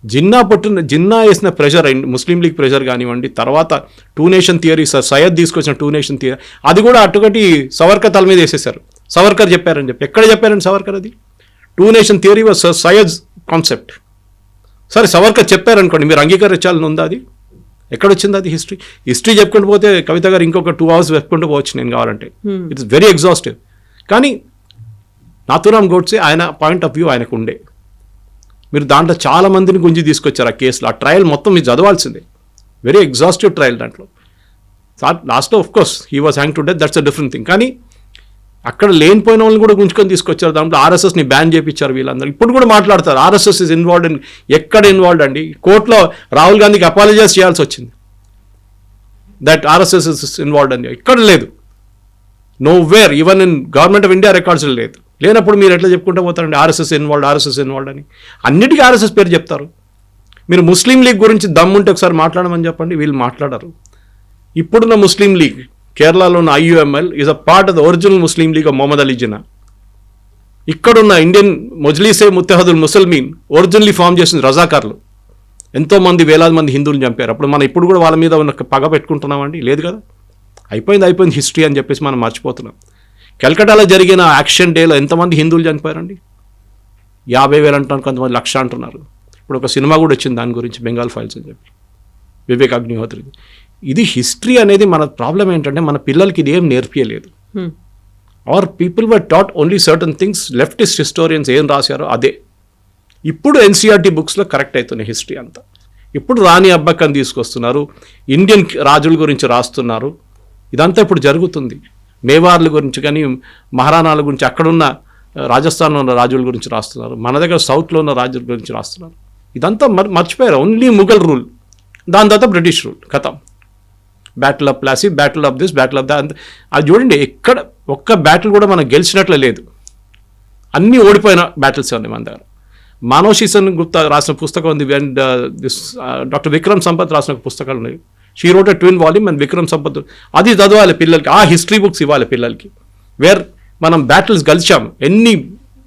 జిన్నా వేసిన ప్రెషర్, ముస్లిం లీగ్ ప్రెషర్ కానివ్వండి, తర్వాత 2 nation థియరీ, సయ్యద్ తీసుకొచ్చిన 2 nation థియరీ, అది కూడా అటుకటి సవర్కర్ తల మీద వేసేసారు. సవర్కర్ చెప్పారని చెప్పి. ఎక్కడ చెప్పారండి సవర్కర్? అది 2 nation theory was Syed concept. సరే సవర్కర్ చెప్పారనుకోండి, మీరు అంగీకరించాలని ఉందా? అది ఎక్కడొచ్చింది? అది హిస్టరీ చెప్పుకుంటూ పోతే కవిత గారు ఇంకొక 2 hours చెప్పుకుంటూ పోవచ్చు నేను కావాలంటే. It's very exhaustive. కానీ నాథూరామ్ గోడ్సే ఆయన పాయింట్ ఆఫ్ వ్యూ ఆయనకు ఉండే. మీరు దాంట్లో చాలా మందిని గుంజి తీసుకొచ్చారు ఆ కేసులో. ఆ ట్రయల్ మొత్తం మీరు చదవాల్సిందే. వెరీ ఎగ్జాస్టివ్ ట్రయల్ దాంట్లో. లాస్ట్లో of course he was hang to death, that's a different thing. కానీ అక్కడ లేనిపోయిన వాళ్ళని కూడా గుంజుకొని తీసుకొచ్చారు. దాంట్లో ఆర్ఎస్ఎస్ని బ్యాన్ చేయించారు వీళ్ళందరూ. ఇప్పుడు కూడా మాట్లాడతారు ఆర్ఎస్ఎస్ ఇస్ ఇన్వాల్వ్డ్ ఇన్. ఎక్కడ ఇన్వాల్వ్డ్ అండి? కోర్టులో రాహుల్ గాంధీకి అపాలజైజ్ చేయాల్సి వచ్చింది దట్ ఆర్ఎస్ఎస్ ఇస్ ఇన్వాల్వ్డ్ అని. ఎక్కడ లేదు, know where, even in government of India records లేదు. లేనప్పుడు మీరు ఎట్లా చెప్పుకుంటూ పోతారండి ఆర్ఎస్ఎస్ ఇన్వాల్వ్డ్ అని? అన్నిటికీ ఆర్ఎస్ఎస్ పేరు చెప్తారు. మీరు ముస్లిం లీగ్ గురించి దమ్ముంటే ఒకసారి మాట్లాడమని చెప్పండి, వీళ్ళు మాట్లాడరు. ఇప్పుడున్న ముస్లిం లీగ్ కేరళలో ఉన్న IUML is a part of the original Muslim League of Mohammed Ali Jinnah. ఇక్కడున్న Indian Majlise Muttahidul Muslimeen originally form చేసిన రజాకార్లు. ఎంతోమంది వేలాది మంది హిందువులు చంపారు. అప్పుడు మనం ఇప్పుడు కూడా వాళ్ళ మీద ఉన్న పగ పెట్టుకుంటున్నామండి? లేదు కదా. అయిపోయింది హిస్టరీ అని చెప్పేసి మనం మర్చిపోతున్నాం. కల్కటాలో జరిగిన యాక్షన్ డేలో ఎంతమంది హిందువులు చనిపోయారండి? 50,000 అంటున్నారు, కొంతమంది 1,00,000 అంటున్నారు. ఇప్పుడు ఒక సినిమా కూడా వచ్చింది దాని గురించి, బెంగాల్ ఫైల్స్ అని చెప్పి, వివేక్ అగ్నిహోత్రి. ఇది హిస్టరీ అనేది మన ప్రాబ్లం ఏంటంటే మన పిల్లలకి ఇది ఏం నేర్పియలేదు. Our people were taught only certain things. Leftist historians ఏం రాశారో అదే ఇప్పుడు NCERT బుక్స్లో కరెక్ట్ అవుతుంది హిస్టరీ అంతా. ఇప్పుడు రాణి అబ్బక్కని తీసుకొస్తున్నారు, ఇండియన్ రాజుల గురించి రాస్తున్నారు. ఇదంతా ఇప్పుడు జరుగుతుంది. మేవార్ల గురించి కానీ మహారాణాల గురించి, అక్కడున్న రాజస్థాన్లో ఉన్న రాజుల గురించి రాస్తున్నారు. మన దగ్గర సౌత్లో ఉన్న రాజుల గురించి రాస్తున్నారు. ఇదంతా మర్చిపోయారు. ఓన్లీ ముఘల్ రూల్, దాని తర్వాత బ్రిటిష్ రూల్, కథం. Battle of Plassey, battle of this, battle of that. అది చూడండి, ఎక్కడ ఒక్క బ్యాటిల్ కూడా మనం గెలిచినట్లే లేదు. అన్నీ ఓడిపోయిన బ్యాటిల్స్ ఉన్నాయి మన దగ్గర. మానవ్ శీసన్ గుప్తా రాసిన పుస్తకం ఉంది, అండ్ డాక్టర్ విక్రమ్ సంపత్ రాసిన పుస్తకాలు ఉన్నాయి. She wrote a twin volume and Vikram Sampath. అది చదవాలి పిల్లలకి. ఆ హిస్టరీ బుక్స్ ఇవ్వాలి పిల్లలకి, వేర్ మనం బ్యాటిల్స్ గెలిచాం.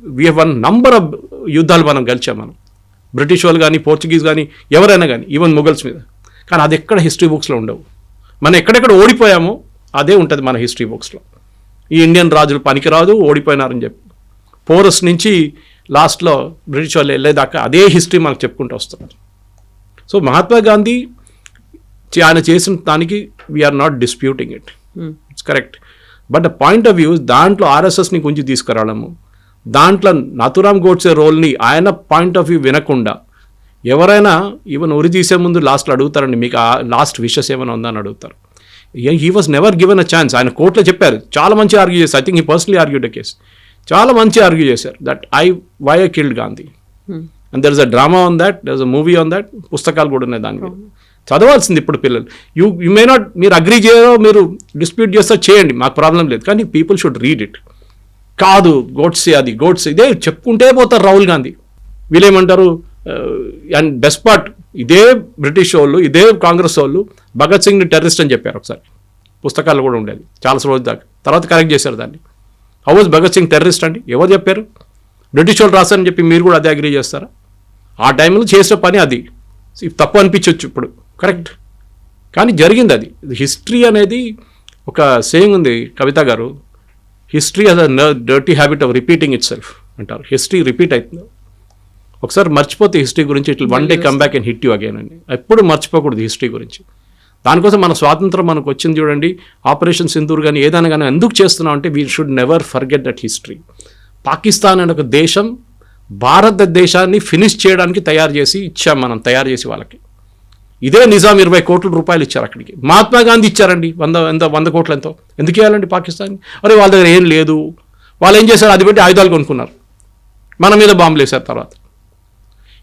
వీ వన్ నంబర్ ఆఫ్ యుద్ధాలు మనం గెలిచాం. మనం బ్రిటిష్ వాళ్ళు కానీ, పోర్చుగీస్ కానీ, ఎవరైనా కానీ, ఈవెన్ మొఘల్స్ మీద. కానీ అది ఎక్కడ హిస్టరీ బుక్స్లో ఉండవు. మనం ఎక్కడెక్కడ ఓడిపోయామో అదే ఉంటుంది మన హిస్టరీ బుక్స్లో. ఈ ఇండియన్ రాజులు పనికిరాదు, ఓడిపోయినారని చెప్పి పోరస్ నుంచి లాస్ట్లో బ్రిటిష్ వాళ్ళు వెళ్ళేదాకా అదే హిస్టరీ మనకు చెప్పుకుంటూ వస్తున్నారు. సో మహాత్మా గాంధీ ఆయన చేసిన దానికి we're not disputing it, it's correct. But the point of view, దాంట్లో ఆర్ఎస్ఎస్ని కొంచెం తీసుకురావడము, దాంట్లో నాథురామ్ గోడ్సే రోల్ని ఆయన పాయింట్ ఆఫ్ వ్యూ వినకుండా ఎవరైనా ఈవెన్ ఉరి తీసే ముందు లాస్ట్లో అడుగుతారండి, మీకు ఆ లాస్ట్ విషెస్ ఏమైనా ఉందని అడుగుతారు. He was never given a chance. ఆయన కోర్టులో చెప్పారు, చాలా మంచి ఆర్గ్యూ చేశారు. I think he personally argued a case. చాలా మంచి ఆర్గ్యూ చేశారు that why I killed Gandhi. And there is a drama on that, there is a movie on that. పుస్తకాలు కూడా ఉన్నాయి దాని మీద. చదవాల్సింది ఇప్పుడు పిల్లలు. యూ మే నాట్, మీరు అగ్రీ చేయరో, మీరు డిస్ప్యూట్ చేస్తా చేయండి, మాకు ప్రాబ్లం లేదు. కానీ పీపుల్ షుడ్ రీడ్ ఇట్. కాదు గోడ్సే, అది గోడ్సే, ఇదే చెప్పుకుంటే పోతారు రాహుల్ గాంధీ. వీళ్ళేమంటారు, అండ్ బెస్ట్ పార్ట్, ఇదే బ్రిటిష్ వాళ్ళు, ఇదే కాంగ్రెస్ వాళ్ళు భగత్ సింగ్ని టెర్రరిస్ట్ అని చెప్పారు ఒకసారి. పుస్తకాలు కూడా ఉండేది చాలా రోజు దాకా. తర్వాత కరెక్ట్ చేశారు దాన్ని. How was Bhagat Singh terrorist అండి? ఎవరు చెప్పారు? బ్రిటిష్ వాళ్ళు రాశారని చెప్పి మీరు కూడా అదే అగ్రీ చేస్తారా? ఆ టైంలో చేసిన పని అది. తప్పు అనిపించవచ్చు ఇప్పుడు, కరెక్ట్. కానీ జరిగింది అది. హిస్టరీ అనేది ఒక సేయింగ్ ఉంది కవిత గారు, history has a dirty habit of repeating it self అంటారు. హిస్టరీ రిపీట్ అవుతుంది. ఒకసారి మర్చిపోతే హిస్టరీ గురించి, ఇట్లా one day come back and hit you again అని. ఎప్పుడు మర్చిపోకూడదు హిస్టరీ గురించి. దానికోసం మన స్వాతంత్రం మనకు వచ్చింది చూడండి, ఆపరేషన్ సింధూర్ కానీ ఏదైనా కానీ ఎందుకు చేస్తున్నాం అంటే we should never forget that history. Pakistan అనే ఒక దేశం భారతదేశాన్ని ఫినిష్ చేయడానికి తయారు చేసి ఇచ్చాం మనం, తయారు చేసి వాళ్ళకి. ఇదే నిజాం 20 కోట్ల రూపాయలు ఇచ్చారు అక్కడికి. మహాత్మా గాంధీ ఇచ్చారండి 100 కోట్లు ఎంతో. ఎందుకు ఇవ్వాలండి పాకిస్తాన్? అరే వాళ్ళ దగ్గర ఏం లేదు, వాళ్ళు ఏం చేశారు, అది పెట్టి ఆయుధాలు కొనుక్కున్నారు, మన మీద బాంబులు వేశారు. తర్వాత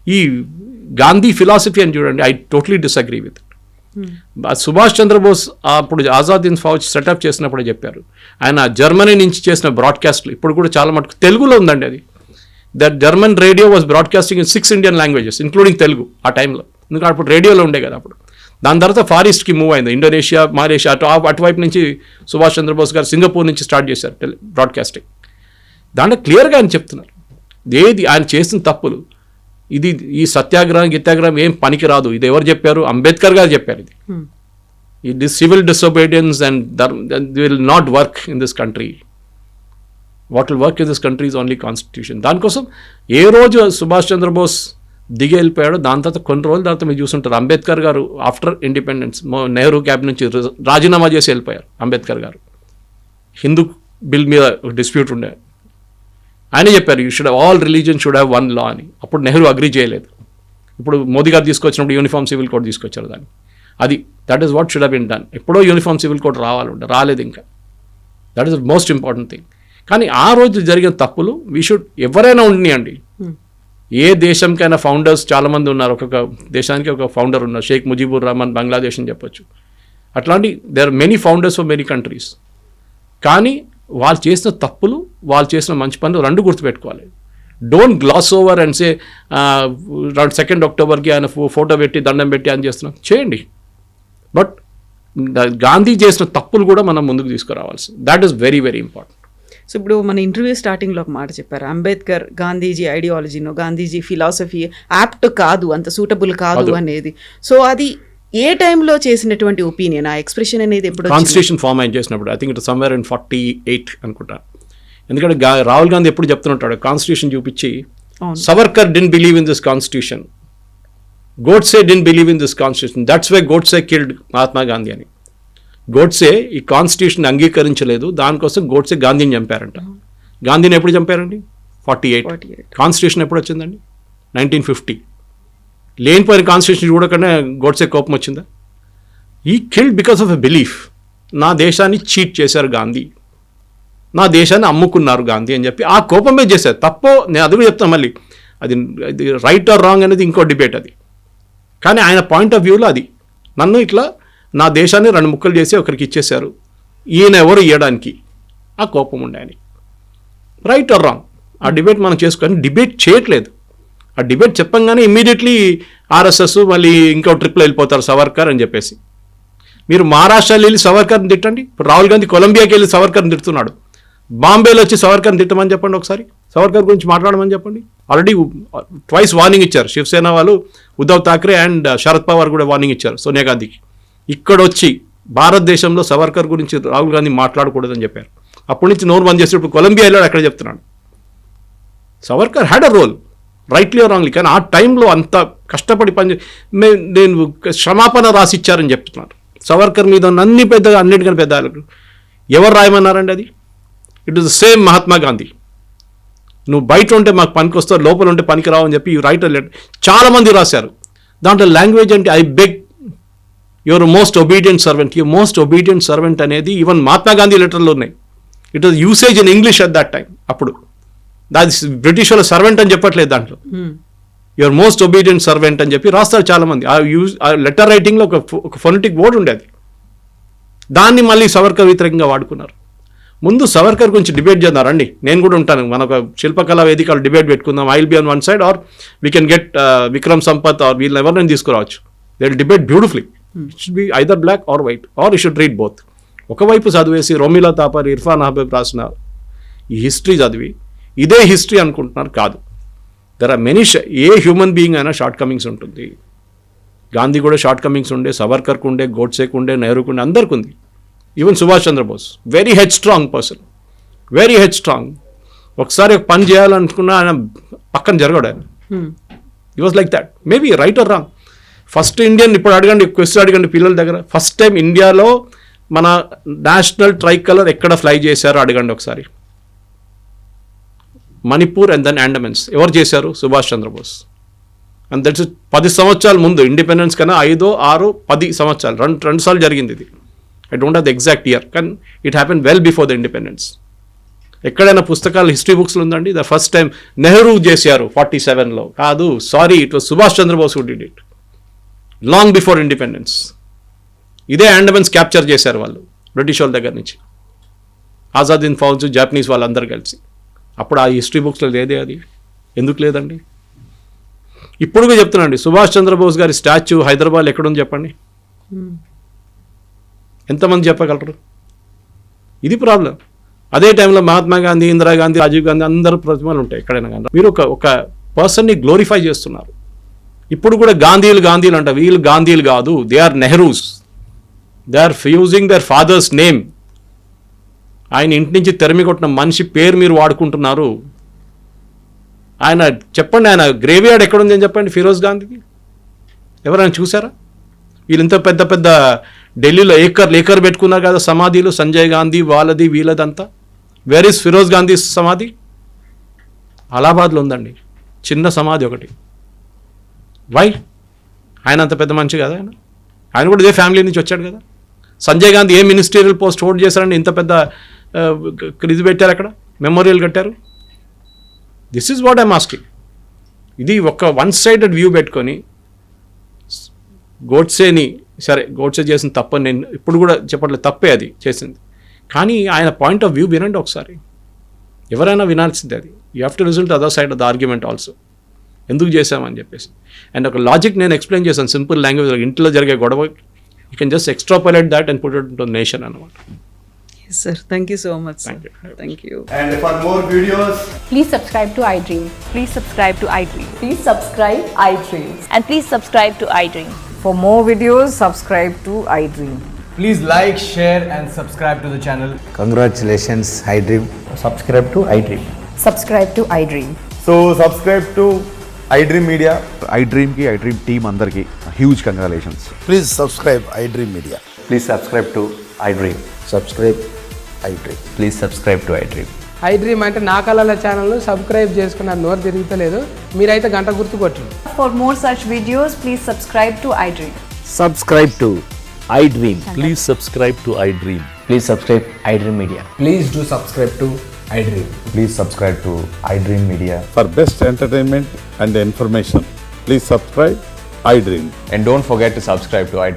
ఈ గాంధీ ఫిలాసఫీ అని చూడండి, I totally disagree with. Subhash Chandrabose అప్పుడు ఆజాద్ హింద్ ఫౌజ్ సెటప్ చేసినప్పుడే చెప్పారు. ఆయన జర్మనీ నుంచి చేసిన బ్రాడ్కాస్ట్లు ఇప్పుడు కూడా చాలా మటుకు తెలుగులో ఉందండి అది. That German radio was broadcasting in 6 Indian languages including Telugu ఆ టైంలో. ఎందుకంటే అప్పుడు రేడియోలో ఉండే కదా అప్పుడు. దాని తర్వాత ఫారెస్ట్కి మూవ్ అయింది, ఇండోనేషియా, మలేషియా, అటువైపు నుంచి సుభాష్ చంద్రబోస్ గారు సింగపూర్ నుంచి స్టార్ట్ చేశారు బ్రాడ్కాస్టింగ్. దాంట్లో క్లియర్గా ఆయన చెప్తున్నారు ఏది ఆయన చేసిన తప్పులు. ఇది ఈ సత్యాగ్రహం గిత్యాగ్రహం ఏం పనికిరాదు. ఇది ఎవరు చెప్పారు? అంబేద్కర్ గారు చెప్పారు. ఇది civil disobedience and will not work in this country. What will work in this country is only constitution. దానికోసం ఏ రోజు సుభాష్ చంద్రబోస్ దిగి వెళ్ళిపోయాడో దాని తర్వాత కొన్ని రోజుల తర్వాత మీరు చూసుంటారు అంబేద్కర్ గారు ఆఫ్టర్ ఇండిపెండెన్స్ నెహ్రూ క్యాబినెట్ నుంచి రాజీనామా చేసి వెళ్ళిపోయారు అంబేద్కర్ గారు. హిందూ బిల్ మీద డిస్ప్యూట్ ఉండే, ఆయన చెప్పారు you should all religion should have one law అని. అప్పుడు నెహ్రూ అగ్రీ చేయలేదు. ఇప్పుడు మోదీ గారు తీసుకొచ్చినప్పుడు యూనిఫామ్ సివిల్ కోడ్ తీసుకొచ్చారు దాన్ని. అది that is what should have been done. ఎప్పుడో యూనిఫామ్ సివిల్ కోడ్ రాలేదు ఇంకా. That is the most important thing. కానీ ఆ రోజు జరిగిన తప్పులు వీ షుడ్ ఎవరైనా ఉండనియండి. ఏ దేశంకైనా ఫౌండర్స్ చాలామంది ఉన్నారు. ఒక్కొక్క దేశానికి ఒక ఫౌండర్ ఉన్నారు. షేక్ ముజీబుర్ రహమాన్ బంగ్లాదేశ్ అని చెప్పొచ్చు. అట్లాంటి there are many founders for many countries. కానీ వాళ్ళు చేసిన తప్పులు, వాళ్ళు చేసిన మంచి పనులు రెండు గుర్తుపెట్టుకోవాలి. Don't glass over and say 2 అక్టోబర్కి ఆయన ఫోటో పెట్టి దండం పెట్టి అని చేస్తున్నాం. చేయండి, బట్ గాంధీ చేసిన తప్పులు కూడా మనం ముందుకు తీసుకురావాల్సి. That is very very important. So ఇప్పుడు మన ఇంటర్వ్యూ స్టార్టింగ్లో ఒక మాట చెప్పారు, అంబేద్కర్ గాంధీజీ ఐడియాలజీనో గాంధీజీ ఫిలాసఫీ యాప్ట్ కాదు, అంత సూటబుల్ కాదు అనేది. సో అది ఏ టైంలో చేసినటువంటి ఒపీనియన్, ఆ ఎక్స్ప్రెషన్ అనేది ఎప్పుడు? కాన్స్టిట్యూషన్ ఫామ్ అయిన చేసినప్పుడు, I think it somewhere in 48 అనుకుంటా. ఎందుకంటే రాహుల్ గాంధీ ఎప్పుడు చెప్తుంటాడు కాన్స్టిట్యూషన్ చూపించి, Savarkar didn't believe in this constitution, Godse didn't believe in this constitution, that's why Godse killed Mahatma Gandhi అని. గోడ్సే ఈ కాన్స్టిట్యూషన్ అంగీకరించలేదు, దానికోసం గోడ్సే గాంధీని చంపారంట. గాంధీని ఎప్పుడు చంపారండి? 48. కాన్స్టిట్యూషన్ ఎప్పుడు వచ్చిందండి? 1950. లేనిపోయిన కాన్స్టిట్యూషన్ చూడకుండా గోడ్సే కోపం వచ్చిందా? ఈ killed because of a belief. నా దేశాన్ని చీట్ చేశారు గాంధీ, నా దేశాన్ని అమ్ముకున్నారు గాంధీ అని చెప్పి ఆ కోపమే చేశారు. తప్పో నేను అది కూడా చెప్తాను మళ్ళీ, అది రైట్ ఆర్ రాంగ్ అనేది ఇంకో డిబేట్ అది. కానీ ఆయన పాయింట్ ఆఫ్ వ్యూలో అది, నన్ను ఇట్లా నా దేశాన్ని 2 ముక్కలు చేసి ఒకరికి ఇచ్చేశారు, ఈయన ఎవరు ఇవ్వడానికి, ఆ కోపం ఉండే అని. రైట్ ఆర్ రాంగ్ ఆ డిబేట్ మనం చేసుకొని డిబేట్ చేయట్లేదు. ఆ డిబేట్ చెప్పంగానే ఇమ్మీడియట్లీ ఆర్ఎస్ఎస్ మళ్ళీ ఇంకో ట్రిప్లో వెళ్ళిపోతారు సవర్కర్ అని చెప్పేసి. మీరు మహారాష్ట్రలో వెళ్ళి సవర్కర్ని తిట్టండి. ఇప్పుడు రాహుల్ గాంధీ కొలంబియాకి వెళ్ళి సవర్కర్ని తిడుతున్నాడు. బాంబేలో వచ్చి సవర్కర్ని తిట్టమని చెప్పండి, ఒకసారి సవర్కర్ గురించి మాట్లాడమని చెప్పండి. ఆల్రెడీ ట్వైస్ వార్నింగ్ ఇచ్చారు శివసేన వాళ్ళు, ఉద్ధవ్ థాక్రే అండ్ శరద్ పవార్ కూడా వార్నింగ్ ఇచ్చారు సోనియా గాంధీకి. ఇక్కడ వచ్చి భారతదేశంలో సవర్కర్ గురించి రాహుల్ గాంధీ మాట్లాడకూడదని చెప్పారు. అప్పటి నుంచి నోరు బంద్ చేసి ఇప్పుడు కొలంబియా వెళ్ళాడు, అక్కడ చెప్తున్నాడు. Savarkar had a role, rightly or wrongly. కానీ ఆ టైంలో అంత కష్టపడి నేను క్షమాపణ రాసి ఇచ్చారని చెప్తున్నారు. సవర్కర్ మీద అన్ని పెద్దగా, అన్నిటికన్నా పెద్ద ఎవరు రాయమన్నారండి అది? It is the same Mahatma Gandhi. నువ్వు బయట ఉంటే మాకు పనికి వస్తావు, లోపల ఉంటే పనికి రావు అని చెప్పి యూ రైట్ లెటర్ చాలామంది రాశారు. దాంట్లో లాంగ్వేజ్ అంటే I beg your most obedient servant, your most obedient servant అనేది ఈవెన్ మహాత్మా గాంధీ లెటర్లో ఉన్నాయి. It was usage in English at that time. అప్పుడు దాని బ్రిటిష్ వాళ్ళ సర్వెంట్ అని చెప్పట్లేదు, దాంట్లో యువర్ మోస్ట్ ఒబీడియంట్ సర్వెంట్ అని చెప్పి రాస్తారు చాలామంది. ఆ లెటర్ రైటింగ్లో ఒక ఫొనెటిక్ వర్డ్ ఉండేది. దాన్ని మళ్ళీ సవర్కర్ వ్యతిరేకంగా వాడుకున్నారు. ముందు సవర్కర్ గురించి డిబేట్ చేద్దారండి, నేను కూడా ఉంటాను, మన ఒక శిల్పకళా వేదికలు డిబేట్ పెట్టుకుందాం. I will be on one side or we can get Vikram Sampath or వీళ్ళని ఎవరినైనా తీసుకురావచ్చు. They will debate beautifully. It should be either black or white or you should read both. ఒకవైపు చదివేసి రోమిలా తాపర్, ఇర్ఫాన్ అహబీబ్ రాసిన ఈ హిస్టరీ చదివి ఇదే హిస్టరీ అనుకుంటున్నారు. కాదు, there are many. A human being అయినా షార్ట్ కమింగ్స్ ఉంటుంది. గాంధీ కూడా షార్ట్ కమింగ్స్ ఉండే, సవర్కర్కు ఉండే, గోడ్సేకు ఉండే, నెహ్రూకు ఉండే, అందరికి ఉంది. Even Subhash Chandrabose very headstrong person, very headstrong. ఒకసారి ఒక పని చేయాలనుకున్నా ఆయన పక్కన జరగడు. ఆయన he was like that. Maybe right or wrong. First Indian, ఇప్పుడు అడగండి, క్వశ్చన్ అడగండి పిల్లల దగ్గర, ఫస్ట్ టైం ఇండియాలో మన నేషనల్ ట్రై కలర్ ఎక్కడ ఫ్లై చేశారో అడగండి ఒకసారి. Manipur and then Andamans. ఎవరు చేశారు? సుభాష్ చంద్రబోస్. అండ్ దట్స్ 10 సంవత్సరాల ముందు, ఇండిపెండెన్స్ కన్నా 5, 6, 10 సంవత్సరాలు, రెండు సార్లు జరిగింది ఇది. I don't have the exact year, కానీ it happen well before the independence. ఎక్కడైనా పుస్తకాలు హిస్టరీ బుక్స్లో ఉందండి ద ఫస్ట్ టైం నెహ్రూ చేశారు 47లో? కాదు, sorry, it was Subhash Chandrabose who did it long before independence. ఇదే అండమాన్స్ క్యాప్చర్ చేశారు వాళ్ళు బ్రిటిష్ వాళ్ళ దగ్గర నుంచి, ఆజాదీన్ ఫౌజ్, జాపనీస్ వాళ్ళందరూ కలిసి. అప్పుడు ఆ హిస్టరీ బుక్స్లో లేదే అది. ఎందుకు లేదండి? ఇప్పుడు కూడా చెప్తున్నాండి, సుభాష్ చంద్రబోస్ గారి స్టాచ్యూ హైదరాబాద్ ఎక్కడుంది చెప్పండి, ఎంతమంది చెప్పగలరు? ఇది ప్రాబ్లం. అదే టైంలో మహాత్మా గాంధీ, ఇందిరాగాంధీ, రాజీవ్ గాంధీ అందరూ ప్రతిమలు ఉంటాయి ఎక్కడైనా. కానీ మీరు ఒక పర్సన్ని గ్లోరిఫై చేస్తున్నారు. ఇప్పుడు కూడా గాంధీలు అంట, వీళ్ళు గాంధీలు కాదు, they are Nehrus. They are using their father's name. ఆయన ఇంటి నుంచి తెరమి కొట్టిన మనిషి పేరు మీరు వాడుకుంటున్నారు. ఆయన చెప్పండి, ఆయన గ్రేవ్యార్డ్ ఎక్కడుంది అని చెప్పండి ఫిరోజ్ గాంధీది. ఎవరైనా చూసారా? వీళ్ళు ఇంత పెద్ద పెద్ద ఢిల్లీలో ఏకర్ పెట్టుకున్నారు కదా సమాధిలు, సంజయ్ గాంధీ వాళ్ళది వీళ్ళదంతా. వేర్ ఈస్ ఫిరోజ్ గాంధీ సమాధి? అలహాబాద్లో ఉందండి చిన్న సమాధి ఒకటి. వై? ఆయన అంత పెద్ద మనిషి కదా, ఆయన కూడా ఇదే ఫ్యామిలీ నుంచి వచ్చాడు కదా. సంజయ్ గాంధీ ఏ మినిస్టీరియల్ పోస్ట్ హోల్డ్ చేశారని ఇంత పెద్ద ఇది పెట్టారు, అక్కడ మెమోరియల్ కట్టారు. This is what I'm asking. ఇది ఒక వన్ సైడెడ్ వ్యూ పెట్టుకొని గోడ్సేని, సరే గోడ్సే చేసిన తప్పని నేను ఇప్పుడు కూడా చెప్పట్లేదు, తప్పే అది చేసింది, కానీ ఆయన పాయింట్ ఆఫ్ వ్యూ వినండి ఒకసారి. ఎవరైనా వినాల్సిందే అది. You have to listen to other side of the argument also, ఎందుకు చేసామని చెప్పేసి. అండ్ ఒక లాజిక్ నేను ఎక్స్ప్లెయిన్ చేశాను సింపుల్ లాంగ్వేజ్. ఇంట్లో జరిగే గొడవ you can just extrapolate that and put it into nation అన్నమాట. Sir thank you so much. Thank you. Thank you. And for more videos, Please subscribe to iDream. Please subscribe to iDream. Please subscribe iDreams. And please subscribe to iDream. For more videos, subscribe to iDream. please like, share, and subscribe to the channel. Congratulations, iDream. Subscribe to iDream. Subscribe to iDream. So subscribe to iDream Media. iDream ki iDream team andarki huge congratulations. Please subscribe iDream Media. Please subscribe to iDream. Subscribe iDream. Please subscribe to iDream. iDream అంటే నా కళల ఛానల్ను subscribe చేసుకున్న నోరు తిరుగుతలేదు, మీరైతే గంట గుర్తు కొట్టండి. For more such videos, please subscribe to iDream. Subscribe to iDream. Please subscribe to iDream. Please subscribe iDream Media. Please do subscribe to iDream. Please subscribe to iDream Media. For best entertainment and information, please subscribe iDream. And don't forget to subscribe to iDream.